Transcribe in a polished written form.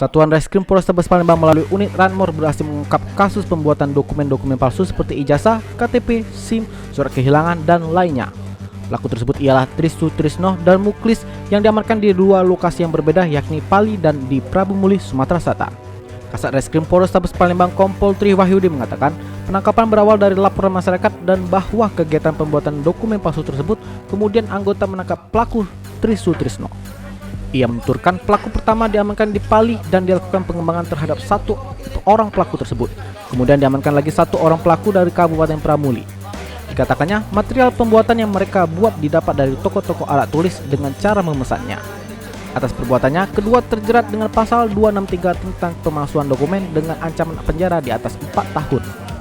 Satuan Reskrim Polrestabes Palembang melalui unit Ranmor berhasil mengungkap kasus pembuatan dokumen-dokumen palsu seperti ijazah, KTP, SIM, surat kehilangan, dan lainnya. Pelaku tersebut ialah Tris Sutrisno dan Muklis yang diamankan di dua lokasi yang berbeda, yakni Pali dan di Prabu Muli, Sumatera Selatan. Kasat Reskrim Polrestabes Palembang Kompol Tri Wahyudi mengatakan penangkapan berawal dari laporan masyarakat dan bahwa kegiatan pembuatan dokumen palsu tersebut kemudian anggota menangkap pelaku Tris Sutrisno. Ia menuturkan pelaku pertama diamankan di Pali dan dilakukan pengembangan terhadap satu orang pelaku tersebut. Kemudian diamankan lagi satu orang pelaku dari Kabupaten Pramuli. Dikatakannya material pembuatan yang mereka buat didapat dari toko-toko alat tulis dengan cara memesannya. Atas perbuatannya, kedua terjerat dengan pasal 263 tentang pemalsuan dokumen dengan ancaman penjara di atas 4 tahun.